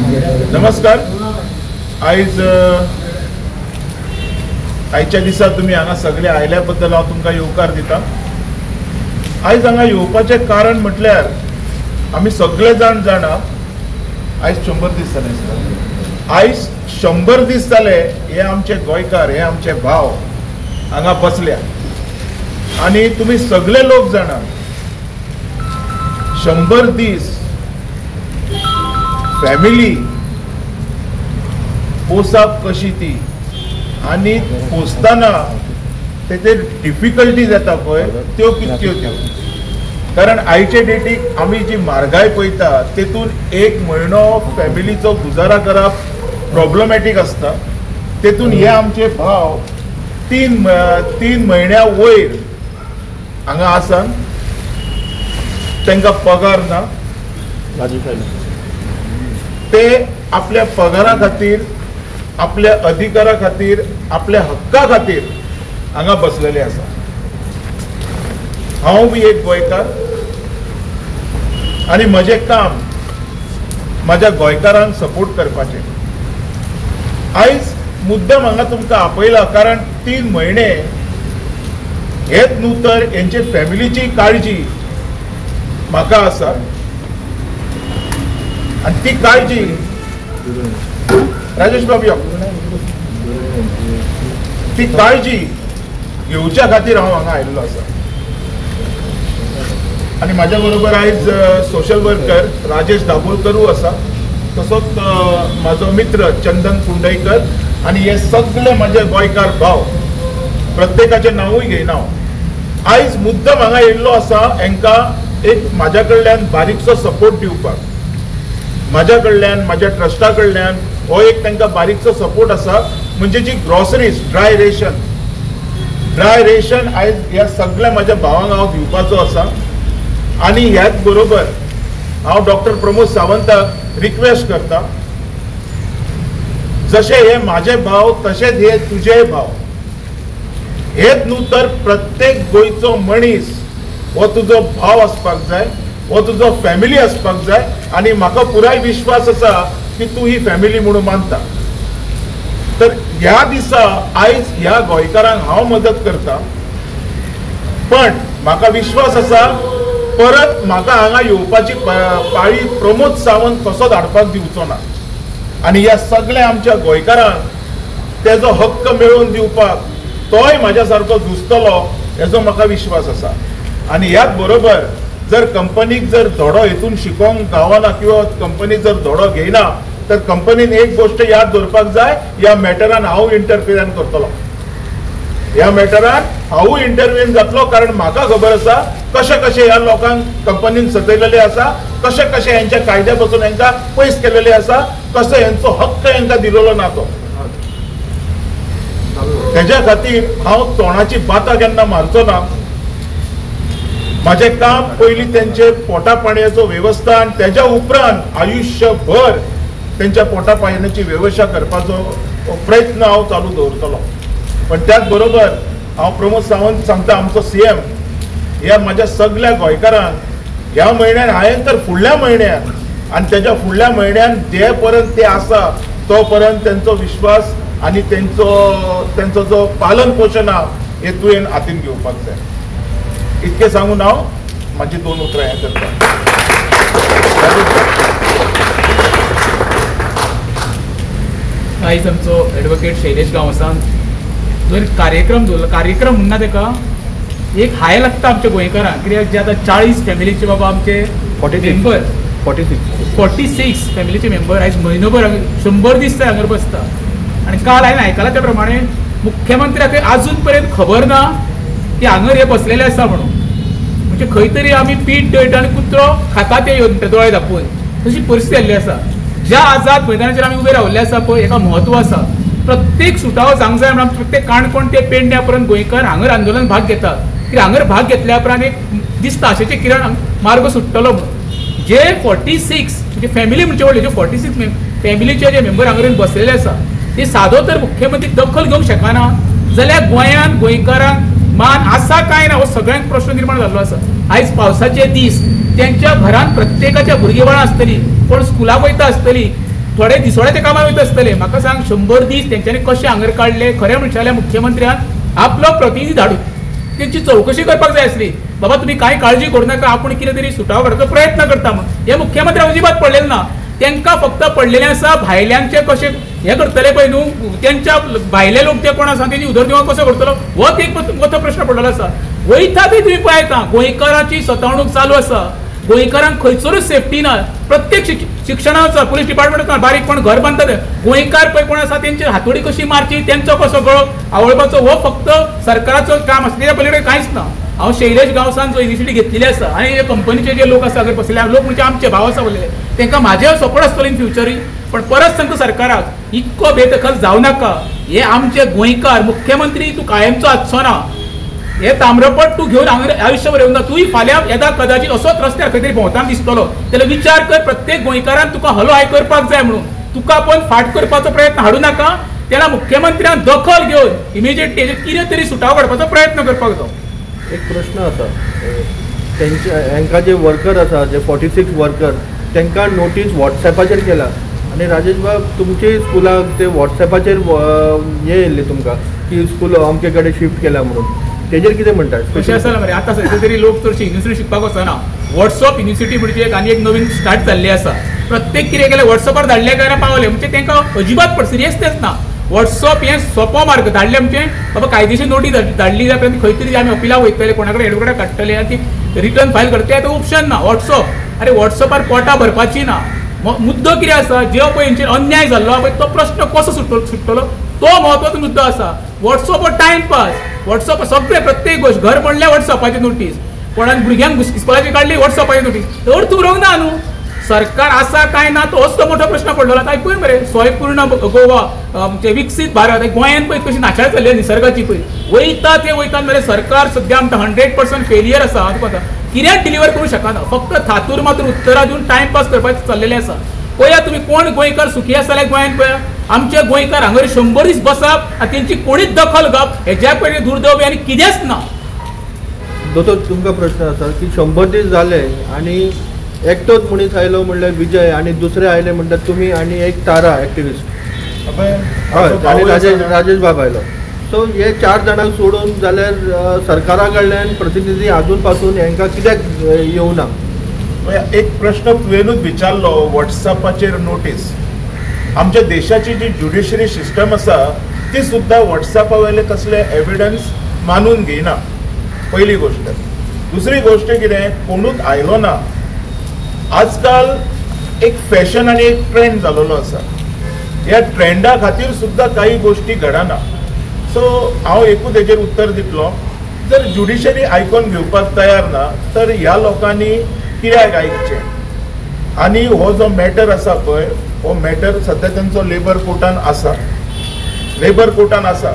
नमस्कार. आयच्या दिसा तुम्ही हांगा सगळे आयल्या बद्दल हांव तुमकां येवकार दिता. आयज हांगा येवपाचें कारण म्हटल्यार आमी सगळे जाण जाणा आयज 100 दीस जाले. आयज 100 दीस जाले हे आमचे गोंयकार, हे आमचे भाव हांगा बसल्या आनी तुमी सगळे लोक जाणा 100 दीस फॅमिली पोसप कशी ती आनी पोसतना तेचे डिफिकल्टीज येता पळय त्यो कितल्यो त्यो. कारण आयचे डेटीक आमी जी म्हारगाय पळयता तेतून एक म्हयनो फॅमिलीचो गुजारा करप प्रॉब्लेमॅटीक आसता. तेतून हे आमचे भाव तीन म्हयन्या वयर हांगा आसान तांकां पगार ना. ते आपल्या पगारा खातीर, आपल्या अधिकारा खातीर, आपल्या हक्का खातीर हांगा बसलेले आसा. हांव बी एक गोंयकार आनी म्हजें काम म्हाज्या गोंयकारांक सपोर्ट करपाचें. आयज मुद्दम हांगा तुमकां आपयला कारण 3 म्हयने हेच न्हू तर हेंचे फॅमिलीची काळजी म्हाका आसा आनी ती काळजी राजेश बाबू ती काळजी घेवच्या खातीर हांव हांगा आयिल्लो आसा. आनी म्हाज्या बरोबर आयज सोशल वर्कर राजेश दाबोलकरूय आसा, तसोच म्हाजो मित्र चंदन कुंडयकर आनी हे सगळे म्हाजे गोंयकार भाव. प्रत्येकाचें नांवूय घेयना हांव. आयज मुद्दम हांगा येयल्लो आसा हांकां एक म्हाज्या कडल्यान बारीकसो सपोर्ट दिवपाक. म्हाज्या कडल्यान, म्हाज्या ट्रस्टा कडल्यान हो एक तांकां बारीकसो सपोर्ट आसा. म्हणजे जी ग्रॉसरीज ड्राय रेशन आयज ह्या सगळ्या म्हाज्या भावांक हांव दिवपाचो आसा. आनी ह्याच बरोबर हांव डॉक्टर प्रमोद सावंताक रिक्वेस्ट करता, जशे हे म्हाजे भाव तशेच हे तुझे भाव. हेच न्हू तर प्रत्येक गोंयचो मनीस हो तुजो भाव आसपाक जाय, हो तुजो फॅमिली आसपाक जाय. आनी म्हाका पुराय विश्वास आसा की तूं ही फॅमिली म्हणून मानता. तर ह्या दिसा आयज ह्या गोंयकारांक हांव मदत करता, पण म्हाका विश्वास आसा परत म्हाका हांगा येवपाची पाळी प्रमोद सावंत तसोच हाडपाक दिवचो ना. आनी ह्या सगळ्या आमच्या गोंयकारांक तेजो हक्क मेळोवन दिवपाक तोय म्हाज्या सारको झुजतलो हेजो म्हाका विश्वास आसा. आनी ह्याच बरोबर जर कंपनीक जर धडो हेतून शिकोवंक गावना किंवा कंपनी जर धडो घेयना तर कंपनीन एक गोष्ट याद दवरपाक जाय, ह्या मॅटरान हांव इंटरफियरन्स करतलो. ह्या मॅटरान हांवूय इंटरव्यून जातलो. कारण म्हाका खबर आसा कशे कशे ह्या लोकांक कंपनीन सजयलेले आसा, कशे कशे हेंच्या कायद्या पासून हेंकां पयस केलेले आसा, कसो हेंचो हक्क हेंकां दिलेलो ना तो. तेज्या खातीर हांव तोंडाची बातां केन्ना मारचो ना. म्हाजें काम पयलीं तेंचे पोटा पाणयाचो वेवस्था आनी तेज्या उपरांत आयुश्यभर तेंच्या पोटा पाणयाची वेवस्था करपाचो प्रयत्न हांव चालू दवरतलो. पण त्याच बरोबर हांव प्रमोद सावंत सांगता, आमचो CM ह्या म्हाज्या सगळ्या गोंयकारांक ह्या म्हयन्यान हांवें तर फुडल्या म्हयन्यान आनी तेज्या फुडल्या म्हयन्यान जे पर्यंत ते आसा तो पर्यंत तेंचो विश्वास आनी तेंचो जो पालन पोशण आहा हे तुवें हातीन घेवपाक जाय. इतकें सांगून हांव म्हाजी 2 उतरां हें करता. आयज आमचो एडवोकेट शैलेश गांवसान जर कार्यक्रम दवरलो, कार्यक्रम म्हणना तेका एक हाय लागता आमच्या गोंयकारांक. कित्याक जे आतां 40 फॅमिलीचे बाबा आमचे मेंबर 46 फॅमिलीचे मेंबर आयज म्हयनोभर 100 दीस ते हांगर बसता. आनी काल हांवें आयकलां त्या प्रमाणे मुख्यमंत्र्याक अजून पर्यंत खबर ना की हांगर हे बसलेले आसा म्हणून. म्हणजे खंय तरी आमी पीठ दळटा आनी कुत्रो खाता ते येवन दोळे धापून तशी परिस्थिती जाल्ली आसा. ज्या आझाद मैदानाचेर आमी उबे रावल्ले आसा पळय हेका म्हत्व आसा. प्रत्येक सुटावो जावंक जाय म्हणून प्रत्येक काणकोण ते पेडण्या पर्यंत गोंयकार हांगर आंदोलन भाग घेतात. कित्याक हांगर भाग घेतल्या उपरांत एक दिसता आशेचे किरण मार्ग सुट्टलो म्हणून. जे 46 म्हणजे फॅमिली म्हणजे व्हडले, जे 46 फॅमिलीचे जे मेंबर हांगर बसलेले आसा ते सादो तर मुख्यमंत्री दखल घेवंक शकना जाल्यार गोंयांत गोंयकारांक मान आसा काय ना हो सगळ्यांक प्रश्न निर्माण जाल्लो आसा. आयज पावसाचे दीस त्यांच्या घरान प्रत्येकाच्या भुरगीं बाळां आसतलीं, कोण स्कुलाक वयता आसतलीं, थोडे दिसवड्याच्या कामार वयता आसतले. म्हाका सांग 100 दीस तेंच्यांनी कशे हांगर काडले. खरें म्हणशाल्या मुख्यमंत्र्यान आपलो प्रतिनिधी धाडून त्यांची चौकशी करपाक जाय आसली. बाबा तुम्ही काय काळजी करू नका, आपण कितें तरी सुटावो काडपाचो प्रयत्न करता म्हणून. हे मुख्यमंत्र्याक अजिबात पडलेले ना. तांकां फक्त पडलेलें आसा भायल्यांचे कशे हे करतले पळय न्हू, त्यांच्या भायले लोक जे कोण आसा तेजी उदरनिर्वाह कसो करतलो हो एक मोठो प्रश्न पडलेलो आसा. वयता ते तुम्ही पळयता गोंयकारांची सतावणूक चालू आसा. गोंयकारांक खंयसरूच सेफ्टी ना. प्रत्येक शिक्षणाचो पुलीस डिपार्टमेंट बारीक कोण घर बांदता गोंयकार पळय कोण आसा तेंची हातोडी कशी मारची, तेंचो कसो गळो आवळपाचो हो फक्त सरकाराचो काम आसा. तेच्या पलीकडे कांयच ना. हांव शैलेश गांवसान जो इनिशिएटीव घेतलेली आसा आनी कंपनीचे जे लोक आसा बसले लोक म्हणजे आमचे भाव आसा उरलेले तांकां म्हाजे सपोर्ट आसतलो इन फ्युचरी. पण परत सांगता सरकाराक इतको बेदखल जावं नाका. हे आमचे गोंयकार मुख्यमंत्री तूं कायमचो आसचो ना. हे ताम्रपट तूं घेवन आयुश्यभर येवं ना. तूंय फाल्यां येदा कदाचित असोच रस्त्यार खंय तरी भोंवताना दिसतलो जाल्यार विचार कर प्रत्येक गोंयकारान तुका हलो आय करपाक जाय म्हणून. तुका पण फाट करपाचो प्रयत्न हाडूं नाका. तेन्ना मुख्यमंत्र्यान दखल घेवन इमिजिएटली कितें तरी सुटावो काडपाचो प्रयत्न करपाक जाय. एक प्रश्न आसा हांकां जे वर्कर आसा जे 46 वर्कर तांकां नोटीस वॉट्सॅपाचेर केला आनी राजेश बाब तुमचे स्कुलाक ते वॉट्सॅपाचेर हे येयल्ले तुमकां की स्कूल अमके कडेन शिफ्ट केला म्हणून तेजेर कितें म्हणटात कशें आसा मरे आतां सद्या तरी लोक चडशे युनिव्हर्सिटी शिकपाक वचना. वॉट्सअप युनिव्हर्सिटी म्हणजे एक आनी एक नवीन स्टार्ट जाल्ली आसा. प्रत्येक कितें केलें वॉट्सअपार धाडले काय पावले म्हणजे तांकां अजिबात पड सिरियसनेस ना. व्हॉट्सअप हें सोपो मार्ग धाडले म्हणजे बाबा कायदेशीर नोटीस धाडली जाल्यार खंय तरी आमी अपिलाक वयतले कोणा कडेन एडवोकेट काडटले आनी ती रिटर्न फायल करतले तें ऑप्शन ना. व्हॉट्सअप अरे व्हॉट्सअपार पोटां भरपाची ना. मुद्दो कितें आसा जो पळय हेंचेर अन्याय जाल्लो पळय तो प्रश्न कसो सुट्टलो तो म्हत्वाचो मुद्दो आसा. WhatsApp timepass. व्हॉट्सअप सगळे प्रत्येक गोष्ट घर पडल्या व्हॉट्सअपाची नोटीस कोणाक भुरग्यांक इस्कॉलाची काडली व्हॉट्सअपाची नोटीस तर तूं उरोंक ना न्हू. सरकार आसा काय ना तो असो मोठो प्रश्न पडलो. आतां पळय मरे स्वयंपूर्ण गोवा म्हणजे विकसीत भारत गोंयांत पळय कशी नाशाळ चल्ली निसर्गाची पळय वयता ते वयता मरे सरकार सद्या आमकां 100% फेलियर आसा. कित्याक डिलिव्हर करूं शकना. फक्त थातूर मात्र उत्तरां दिवन टायमपास करपाचें चाललेलें आसा. पळया तुमी कोण गोंयकार सुखी आसा जाल्यार गोंयांत पळया आमचे गोंयकार हांगर 100 दीस बसप आनी तेंची कोणीच दखल घेवप हेज्या पयलीं दुर्दैवी आनी कितेंच ना. दोतोर तुमकां प्रश्न आसा की 100 दीस जाले आनी एकटोच मनीस आयलो म्हणल्यार विजय आनी दुसरे आयले म्हणटात तुमी आनी एक तारा एक्टिविस्ट हय आनी राजेश बाब आयलो. सो हे 4 जाणांक सोडून जाल्यार सरकारा कडल्यान प्रतिनिधी अजून पासून हांकां कित्याक येवना. एक प्रश्न तुवेनूच विचारलो व्हॉट्सअपाचेर नोटीस. आमच्या देशाची जी ज्युडिशरी सिस्टम आसा ती सुद्दां व्हॉट्सअपा वयले कसले एविडन्स मानून घेयना. पहिली गोष्ट. दुसरी गोष्ट कितें कोणूच आयलो ना. आजकाल एक फॅशन आनी एक ट्रेंड जाल्लो आसा. ह्या ट्रेंडा खातीर सुद्दां काही गोष्टी घडना. सो हांव एकूच हेजेर उत्तर दितलो जर ज्युडिशरी आयकून घेवपाक तयार ना तर ह्या लोकांनी कित्याक आयकचें. आनी हो जो मॅटर आसा पळय हो मॅटर सद्या तांचो लेबर कोर्टान आसा.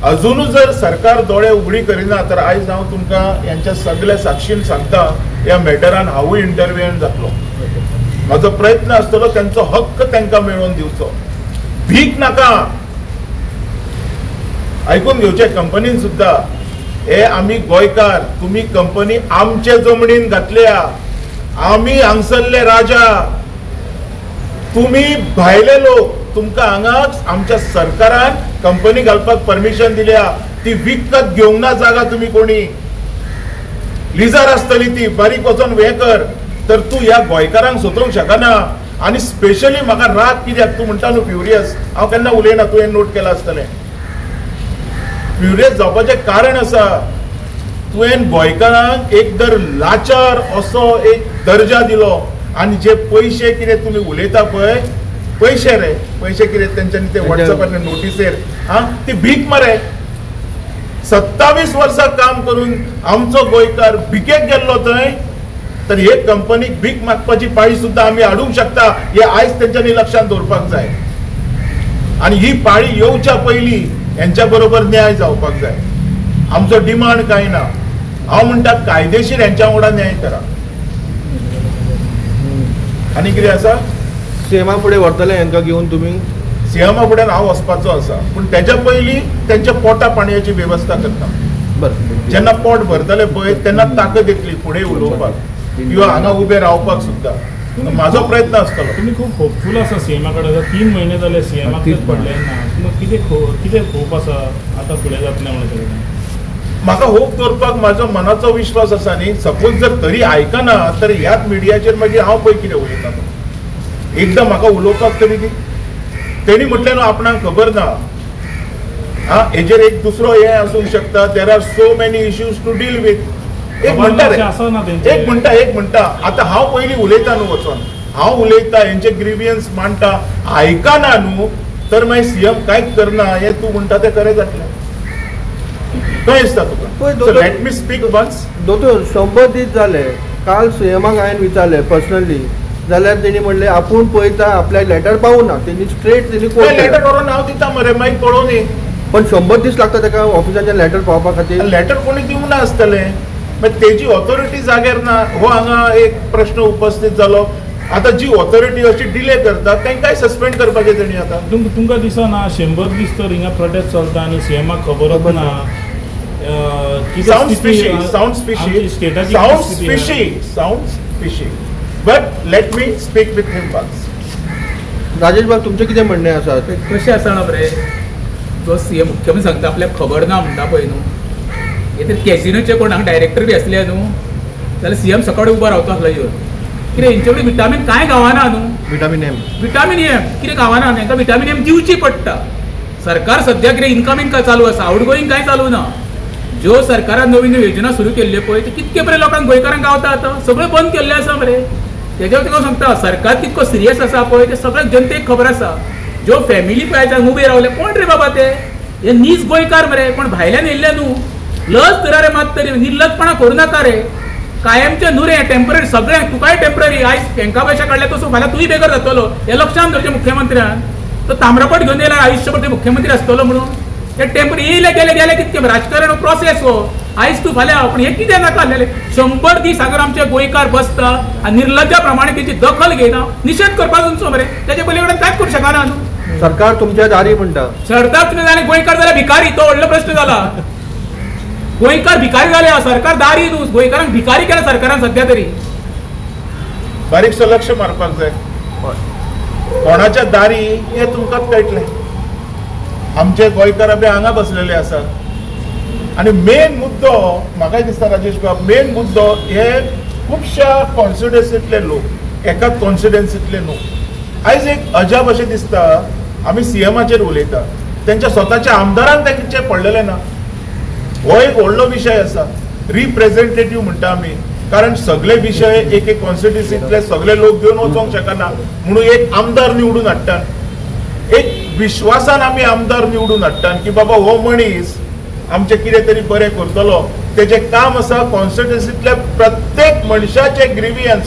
अजुनूच जर सरकार दोळे उगडी करिना तर आयज हांव तुमकां ह्यांच्या सगळ्या साक्षीन सांगता ह्या मॅटरान हांवूय इंटरव्हिन जातलो. म्हजो प्रयत्न आसतलो त्यांचो हक्क तांकां मेळोवन दिवचो. भीक नाका. आयकून घेवचे कंपनीन सुद्दां हे आमी गोंयकार तुमी कंपनी आमचे जमणीन घातल्या. आमी हांगसरले राजा. तुमी भायले लोक तुमकां हांगाच आमच्या सरकारान कंपनी घालपाक परमिशन दिल्या. ती विकत घेवंक ना जागा तुमी कोणी. लिजार आसतली ती बारीक वचोन हे कर तर तूं ह्या गोंयकारांक सोदूंक शकना. आनी स्पेशली म्हाका राग कित्याक तूं म्हणटा न्हू फ्युरियस हांव केन्ना उलयना तुवें नोट केला आसतलें. फ्युरियस जावपाचें कारण आसा तुवें गोंयकारांक एक दर लाचार असो एक दर्जा दिलो आनी जे पयशे कितें तुमी उलयता पळय पैसे रे पैसे कितें तेंच्यांनी ते व्हॉट्सअपार नोटीसेर ती भीक मरे. 27 वर्सां काम करून आमचो गोंयकार भिकेक गेल्लो थंय तर हे कंपनीक भीक मागपाची पाळी सुद्दां आमी हाडूंक शकता हे आयज तेंच्यांनी लक्षांत दवरपाक जाय. आनी ही पाळी येवच्या पयलीं हेंच्या बरोबर न्याय जावपाक जाय. आमचो डिमांड कांय ना. हांव म्हणटा कायदेशीर हेंच्या वांगडा न्याय करा. आनी कितें आसा सीएमा फुडें व्हरतले हांकां घेवन तुमी. सीएमा फुडें हांव वचपाचो आसा पूण तेच्या पयलीं तेंच्या पोटा पाणयाची वेवस्था करता. जेन्ना पोट भरतले पळय तेन्ना ताकद येतली फुडें उलोवपाक किंवा हांगा उबे रावपाक सुद्दां. माझो प्रयत्न असतलो. तुम्ही खूप होपफुल आसा सीएमा कडेन. 3 महिने जाले सीएमाक पडले ना. मग कितें होप आसा आतां फुडें जातलें म्हणून? म्हाका होप दवरपाक म्हाजो मनाचो विश्वास आसा न्ही. सपोज जर तरी आयकना तर ह्याच मिडियाचेर मागीर हांव पळय कितें उलयता तो एकदां म्हाका उलोवपाक तरी दी. तेणी म्हटलें न्हू आपणाक खबर ना. हेजेर एक दुसरो हे आसूंक शकता. There are so many issues to deal with. एक म्हणटा आता हांव पयलीं उलयता न्हू वचोन. हांव उलयता हेंचे ग्रिवियन्स मांडटा. आयकना न्हू तर मागीर सीएम कांयच करना हें तूं म्हणटा तें खरें जातलें. कळ्ळें दिसता तुका? Let me speak once. दोतोर 100 दीस जाले. काल सीएमाक हांवें विचारलें पर्सनली जाल्यार तेणी म्हणलें आपूण पळयता आपल्याक लेटर पावूना. तेणी स्ट्रेट लेटर व्हरून हांव दिता मरे मागीर पळोवनी. पण 100 दीस लागता ताका ऑफिसाचें लेटर पावपा खातीर. लेटर कोणी दिवंक ना आसतलें. मागीर तेजी ऑथॉरिटी जाग्यार ना. हो हांगा एक प्रश्न उपस्थित जालो. आतां जी ऑथॉरिटी अशी डिले करता तांकांय सस्पेंड करपाचें तेणी आतां. तुमकां दिसना 100 दीस तर हिंगा प्रोटेस्ट चलता आनी सीएमाक खबरच ना. Sounds fishy. But let me speak with him once. Rajesh बाब तुमचें कितें म्हणणें आसा? कशें आसा ना बरें. जो सीएम मुख्यमंत्री सांगता आपल्याक खबर ना म्हणटा पळय न्हू. हे तर कॅसिनोचे कोण हांगा डायरेक्टर बी आसले न्हू जाल्यार सीएम सकाळीं उबो रावता आसलो येवन. कितें हेंचे कडेन विटामीन कांय गावना न्हू. विटामीन एम कितें गावना. तांकां विटामीन एम दिवची पडटा. सरकार सद्या कितें इनकमींग काय चालू आसा. आउट गोईंग कांय चालू ना. ज्यो सरकारान नवीन योजना सुरू केल्ल्यो पळय ते कितके बरे लोकांक गोंयकारांक गावता आतां. सगळें बंद केल्लें आसा मरे. तेजेर तुका सांगता सरकार कितको सिरियस आसा पळय ते सगळ्याक जनतेक खबर आसा. ज्यो फॅमिली पळयतात उबे रावले कोण रे बाबा ते. हे नीज गोंयकार मरे. कोण भायल्यान येयल्ले न्हू. लज धरा रे मात तरी. निर्लजपणा करूं नाका रे. कायमचे न्हू रे. टेम्पररी सगळ्यांक तुकाय टेम्पररी. आयज बँका पैसे काडले तसो फाल्यां तुय बेगर जातलो. हे लक्षांत धरचें मुख्यमंत्र्यान. तो ताम्रपट घेवन येयला आयुश्यभर ते मुख्यमंत्री आसतलो म्हणून. ते टेम्पररी येयले गेले कितके राजकारण प्रोसेस हो. आयज तूं फाल्यां पण हे कितें नाका आसलेलें. 100 दीस हांगा आमचे गोंयकार बसता आनी निर्लज्जा प्रमाणे तेची दखल घेयना. निशेध करपाक तुमचो मरे. तेचे पयलीं कडेन कांयच करूं शकना न्हू. सरकार तुमच्या दारी म्हणटा. सरदार तुमी जाल्यार गोंयकार जाल्यार भिकारी. तो व्हडलो प्रश्न जाला. गोंयकार भिकारी जाले. सरकार दारी न्हू. गोंयकारांक भिकारी केला सरकारान सध्या तरी. बारीकसो लक्ष मारपाक जाय. कोणाच्या दारी हे तुमकांच कळटलें. आमचे गोंयकार बी हांगा बसलेले आसात. आनी मेन मुद्दो म्हाकाय दिसता राजेश बाब मेन मुद्दो हे खुबश्या कॉन्स्टिट्युएन्सींतले लोक एकाच कॉन्स्टिट्युएन्सींतले न्हू. आयज एक अजाप अशें दिसता आमी सीएमाचेर उलयता तेंच्या स्वताच्या आमदारांक तेंचे पडलेले ना. हो एक व्हडलो विशय आसा. रिप्रेझेंटेटिव्ह म्हणटा आमी. कारण सगळे विशय एक कॉन्स्टिट्युएन्सींतले सगळे लोक घेवन वचोंक शकना म्हणून एक आमदार निवडून हाडटात. एक विश्वासान आमी आमदार निवडून हाडटात की बाबा हो मनीस आमचे कितें तरी बरें करतलो. तेजें काम आसा कॉन्स्टिट्युएन्सींतल्या प्रत्येक मनशाचे ग्रिवियन्स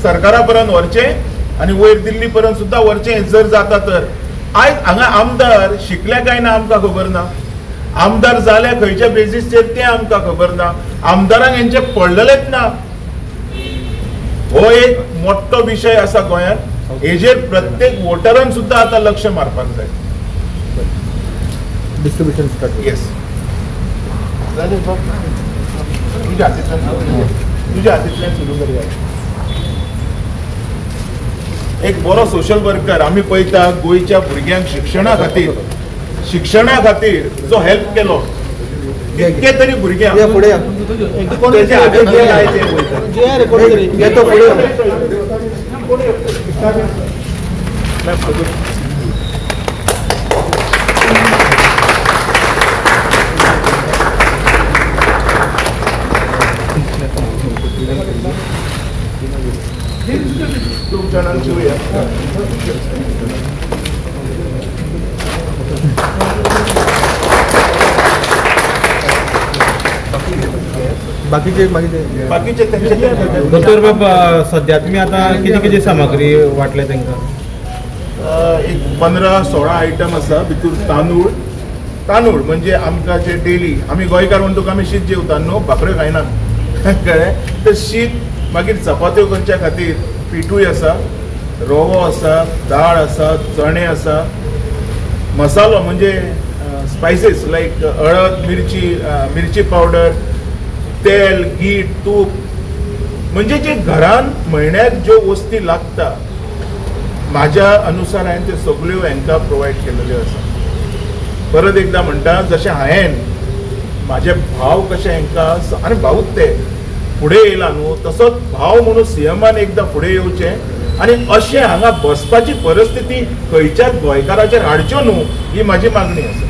सरकारा पर्यंत व्हरचें आनी वयर दिल्ली पर्यंत सुद्दां व्हरचें जर जाता तर. आयज हांगा आमदार शिकले काय ना आमकां खबर ना. आमदार जाले खंयच्या बेजीसचेर तें आमकां खबर ना. आमदारांक हेंचे पडलेलेच ना. हो एक मोठो विशय आसा गोंयांत. हेजेर प्रत्येक वोटरान सुद्दां आतां लक्ष मारपाक जाय. Distribution start. येस तुझ्या हातींतल्यान सुरू करूया. एक बरो सोशल वर्कर आमी पळयता गोंयच्या भुरग्यांक शिक्षणा खातीर जो हेल्प केलो कितके तरी भुरग्यांक खूप जणांची बाकीचे दोतोर बाबा सध्या तुम्ही आता किती सामग्री वाटले तांकां? एक 15-16 आयटम आसा. भितूर तांदूळ म्हणजे आमकां जे डेली आमी गोंयकार म्हणटूक आमी शीत जेवता न्हू भाकऱ्यो खायनात कळ्ळें. तर शीत मागीर चपात्यो करच्या खातीर पिठूय आसा, रवो आसा, दाळ आसा, चणे आसा, मसालो म्हणजे स्पायसीस लायक हळद, मिरची पावडर, तेल, गीठ, तूप, म्हणजे जे घरान म्हयन्याक ज्यो वस्ती लागता म्हाज्या अनुसार हांवें त्यो सगळ्यो हांकां प्रोवायड केलेल्यो आसा. परत एकदा म्हणटा जशें हांवें म्हाजे भाव कशे हांकां आनी भाऊच ते फुडें येयला न्हू तसोच भाव म्हणून सीएमान एकदां फुडें येवचें आनी अशें हांगा बसपाची परिस्थिती खंयच्याच गोंयकाराचेर हाडच्यो न्हू ही म्हाजी मागणी आसा.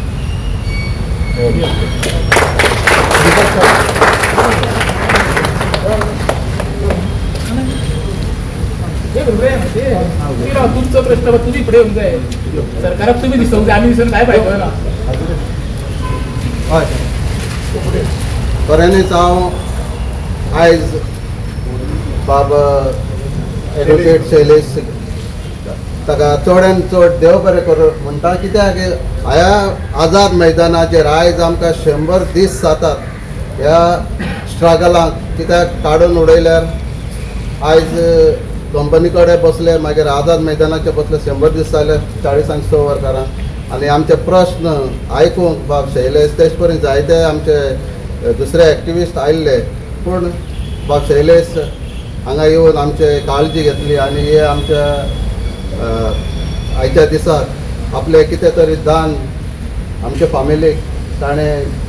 तुमचो प्रश्न तुम्ही पुढे येऊन जाय सरकाराक तुम्ही दिसवंक जाय आमी दिसून काय पाहिजे ना. हय बऱ्यानच हांव आयज बाब एडवोकेट शैलेश ताका चडान चड देव बरें करूं म्हणटा कित्याक ह्या आझाद मैदानाचेर आयज आमकां 100 दीस जातात ह्या स्ट्रगलाक कित्याक काडून उडयल्यार आयज कंपनी कडेन बसले मागीर आझाद मैदानाचेर बसले 100 दीस जाले 40 वर्करां आनी आमचे प्रश्न आयकूंक बाब शैलेश तेज पर्यंत जायते आमचे दुसरे एक्टिविस्ट आयिल्ले पूण बाब शैलेश हांगा येवन आमचे काळजी घेतली आनी हे आमच्या आयच्या दिसाक आपले कितें तरी दान आमच्या फॅमिलीक ताणें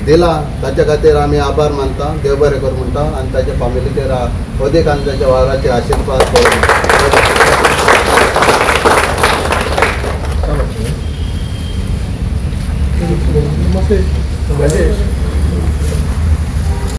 दिलां ताचे खातीर आमी आभार मानता देव बरें कर म्हणटा आनी ताच्या फॅमिलीचेर अदीक आनी ताच्या वाराचेर आशिर्वाद करूं.